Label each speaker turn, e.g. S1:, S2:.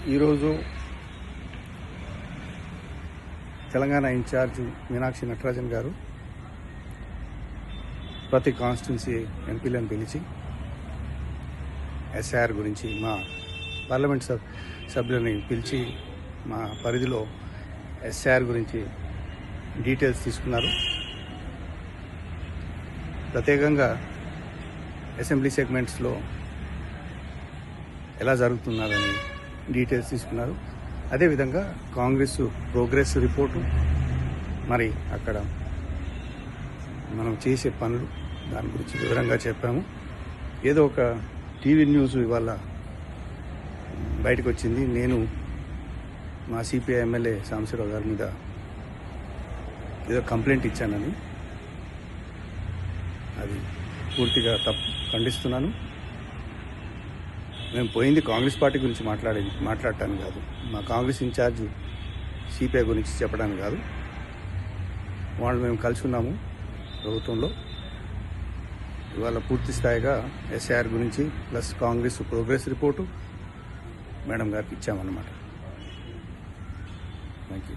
S1: ఈరోజు తెలంగాణ ఇన్ఛార్జ్ మీనాక్షి నటరాజన్ గారు ప్రతి కాన్స్టిట్యున్సీ ఎంపీలను పిలిచి ఎస్ఐఆర్ గురించి మా పార్లమెంట్ సభ్యులని పిలిచి మా పరిధిలో ఎస్ఐఆర్ గురించి డీటెయిల్స్ తీసుకున్నారు. ప్రత్యేకంగా అసెంబ్లీ సెగ్మెంట్స్లో ఎలా జరుగుతున్నారని డీటెయిల్స్ తీసుకున్నారు. అదేవిధంగా కాంగ్రెస్ ప్రోగ్రెస్ రిపోర్టు, మరి అక్కడ మనం చేసే పనులు దాని గురించి వివరంగా చెప్పాము. ఏదో ఒక టీవీ న్యూస్ ఇవాళ బయటకు వచ్చింది, నేను మా సిపిఐ ఎమ్మెల్యే సాంబశివరావు గారి మీద ఏదో కంప్లైంట్ ఇచ్చానని. అది పూర్తిగా తప్పు, ఖండిస్తున్నాను. మేము పోయింది కాంగ్రెస్ పార్టీ గురించి మాట్లాడటానికి కాదు, మా కాంగ్రెస్ ఇన్ఛార్జ్ సిపిఐ గురించి చెప్పడానికి కాదు. వాళ్ళు మేము కలిసి ఉన్నాము ప్రభుత్వంలో. ఇవాళ పూర్తి స్థాయిగా ఎస్ఐఆర్ గురించి plus Congress progress report madam గారికి ఇచ్చామన్నమాట. Thank you.